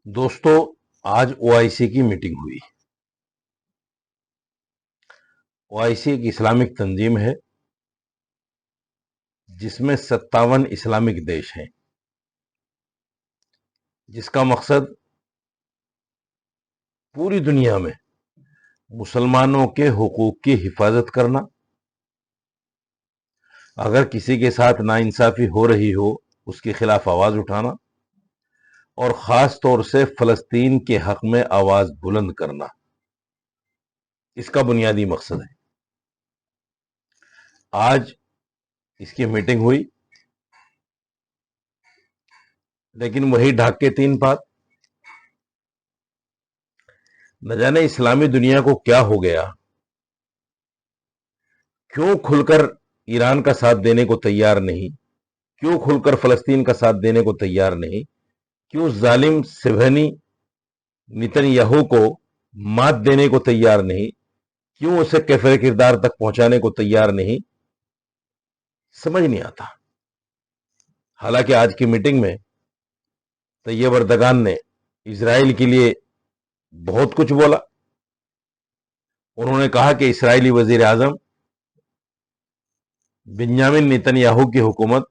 دوستو، آج OIC کی میٹنگ ہوئی۔ OIC ایک اسلامک تنظیم ہے جس میں 57 اسلامک دیش ہیں، جس کا مقصد پوری دنیا میں مسلمانوں کے حقوق کی حفاظت کرنا، اگر کسی کے ساتھ ناانصافی ہو رہی ہو اس کے خلاف آواز اٹھانا، اور خاص طور سے فلسطین کے حق میں آواز بلند کرنا، اس کا بنیادی مقصد ہے۔ آج اس کی میٹنگ ہوئی، لیکن وہی ڈھاک کے تین بات۔ نہ جانے اسلامی دنیا کو کیا ہو گیا، کیوں کھل کر ایران کا ساتھ دینے کو تیار نہیں، کیوں کھل کر فلسطین کا ساتھ دینے کو تیار نہیں، کیوں ظالم صہیونی نیتن یاہو کو مات دینے کو تیار نہیں، کیوں اسے کیفر کردار تک پہنچانے کو تیار نہیں، سمجھ نہیں آتا۔ حالانکہ آج کی میٹنگ میں طیب اردگان نے اسرائیل کے لیے بہت کچھ بولا۔ انہوں نے کہا کہ اسرائیلی وزیر اعظم بنیامین نیتن یاہو کی حکومت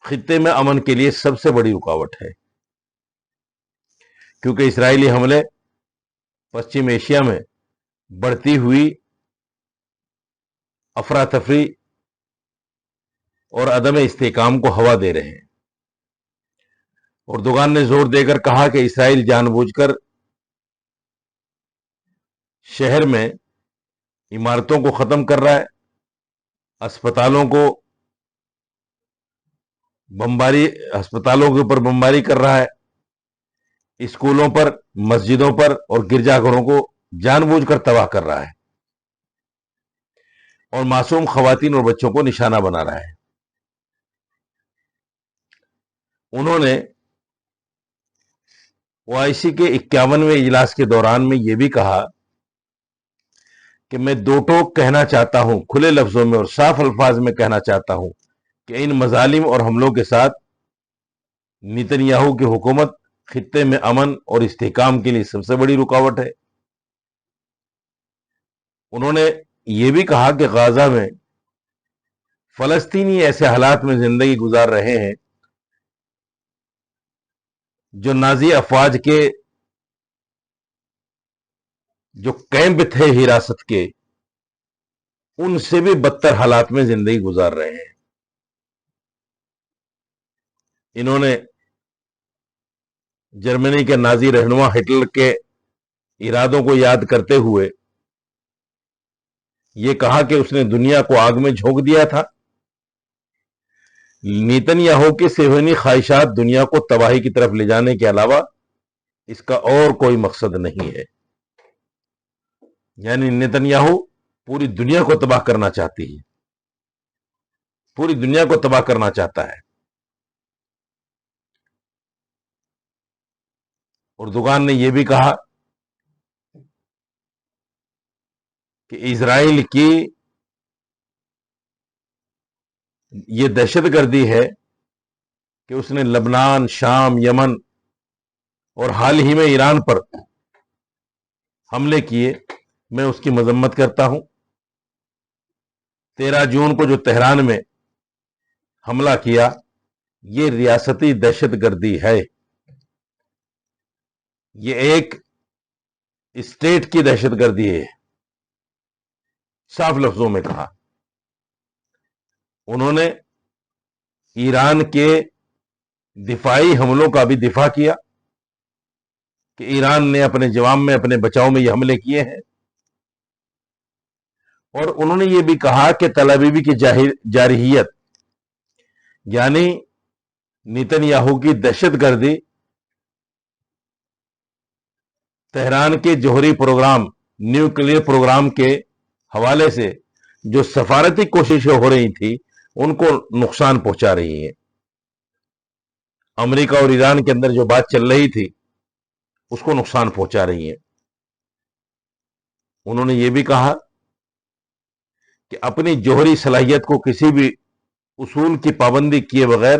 خطے میں امن کے لیے سب سے بڑی رکاوٹ ہے، کیونکہ اسرائیلی حملے پশ্چم ایشیا میں بڑھتی ہوئی افراتفری اور عدم استحکام کو ہوا دے رہے ہیں۔ اردوغان نے زور دے کر کہا کہ اسرائیل جان بوجھ کر شہر میں عمارتوں کو ختم کر رہا ہے، اسپتالوں کے اوپر بمباری کر رہا ہے، اسکولوں پر، مسجدوں پر اور گرجا گھروں کو جان بوجھ کر تباہ کر رہا ہے، اور معصوم خواتین اور بچوں کو نشانہ بنا رہا ہے۔ انہوں نے OIC کے 51ویں اجلاس کے دوران میں یہ بھی کہا کہ میں دو ٹوک کہنا چاہتا ہوں، کھلے لفظوں میں اور صاف الفاظ میں کہنا چاہتا ہوں کہ ان مظالم اور حملوں کے ساتھ نیتن یاہو کی حکومت خطے میں امن اور استحکام کے لیے سب سے بڑی رکاوٹ ہے۔ انہوں نے یہ بھی کہا کہ غزہ میں فلسطینی ایسے حالات میں زندگی گزار رہے ہیں جو نازی افواج کے جو کیمپ تھے حراست کے، ان سے بھی بدتر حالات میں زندگی گزار رہے ہیں۔ انہوں نے جرمنی کے نازی رہنما ہٹلر کے ارادوں کو یاد کرتے ہوئے یہ کہا کہ اس نے دنیا کو آگ میں جھونک دیا تھا۔ نیتن یاہو کی صہیونی خواہشات دنیا کو تباہی کی طرف لے جانے کے علاوہ اس کا اور کوئی مقصد نہیں ہے۔ یعنی نیتن یاہو پوری دنیا کو تباہ کرنا چاہتی ہے، پوری دنیا کو تباہ کرنا چاہتا ہے۔ اردوغان نے یہ بھی کہا کہ اسرائیل کی یہ دہشت گردی ہے کہ اس نے لبنان، شام، یمن اور حال ہی میں ایران پر حملے کیے، میں اس کی مذمت کرتا ہوں۔ 13 جون کو جو تہران میں حملہ کیا، یہ ریاستی دہشت گردی ہے، یہ ایک اسٹیٹ کی دہشت گردی ہے، صاف لفظوں میں کہا۔ انہوں نے ایران کے دفاعی حملوں کا بھی دفاع کیا کہ ایران نے اپنے جواب میں، اپنے بچاؤ میں یہ حملے کیے ہیں، اور انہوں نے یہ بھی کہا کہ تل ابیب کی جارحیت یعنی نیتن یاہو کی دہشت گردی تہران کے جوہری پروگرام، نیوکلیئر پروگرام کے حوالے سے جو سفارتی کوششیں ہو رہی تھی ان کو نقصان پہنچا رہی ہیں۔ امریکہ اور ایران کے اندر جو بات چل رہی تھی اس کو نقصان پہنچا رہی ہیں۔ انہوں نے یہ بھی کہا کہ اپنی جوہری صلاحیت کو کسی بھی اصول کی پابندی کیے بغیر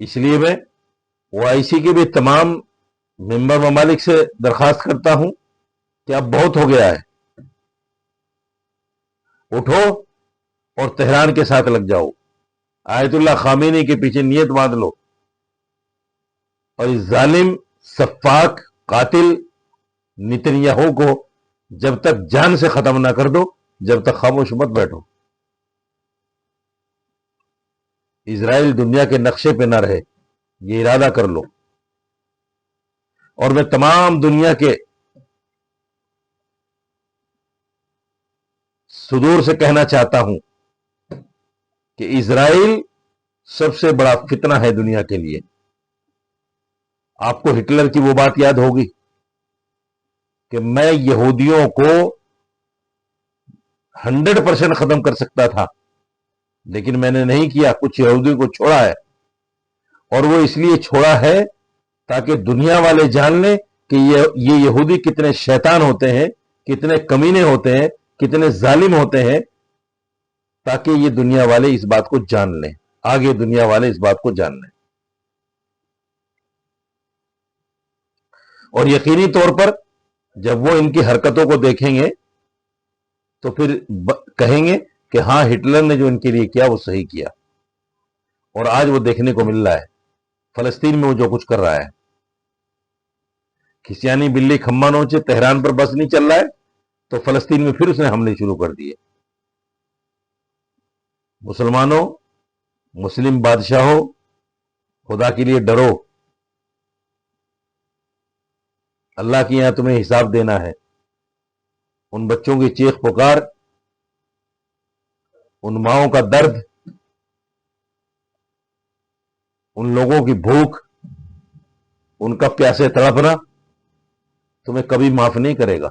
اس لیے میں OIC کے بھی تمام ممبر ممالک سے درخواست کرتا ہوں کہ اب بہت ہو گیا ہے، اٹھو اور تہران کے ساتھ لگ جاؤ، آیت اللہ خامینی کے پیچھے نیت باندھ لو، اور اس ظالم سفاک قاتل نتن یاہو کو جب تک جان سے ختم نہ کر دو، جب تک خاموش مت بیٹھو۔ اسرائیل دنیا کے نقشے پہ نہ رہے، یہ ارادہ کر لو۔ اور میں تمام دنیا کے صدور سے کہنا چاہتا ہوں کہ اسرائیل سب سے بڑا فتنہ ہے دنیا کے لیے۔ آپ کو ہٹلر کی وہ بات یاد ہوگی کہ میں یہودیوں کو 100% ختم کر سکتا تھا، لیکن میں نے نہیں کیا، کچھ یہودیوں کو چھوڑا ہے، اور وہ اس لیے چھوڑا ہے تاکہ دنیا والے جان لیں کہ یہ یہودی کتنے شیطان ہوتے ہیں، کتنے کمینے ہوتے ہیں، کتنے ظالم ہوتے ہیں، تاکہ یہ دنیا والے اس بات کو جان لیں، آگے دنیا والے اس بات کو جان لیں۔ اور یقینی طور پر جب وہ ان کی حرکتوں کو دیکھیں گے تو پھر کہیں گے کہ ہاں، ہٹلر نے جو ان کے لیے کیا وہ صحیح کیا۔ اور آج وہ دیکھنے کو مل رہا ہے فلسطین میں وہ جو کچھ کر رہا ہے۔ کھسیانی بلی کھمبا نوچے، تہران پر بس نہیں چل رہا ہے تو فلسطین میں پھر اس نے حملے شروع کر دیے۔ مسلمانوں، مسلم بادشاہوں، خدا کے لیے ڈرو، اللہ کے یہاں تمہیں حساب دینا ہے۔ ان بچوں کی چیخ پکار، ان ماؤں کا درد، ان لوگوں کی بھوک، ان کا پیاسے تڑپنا تمہیں کبھی معاف نہیں کرے گا۔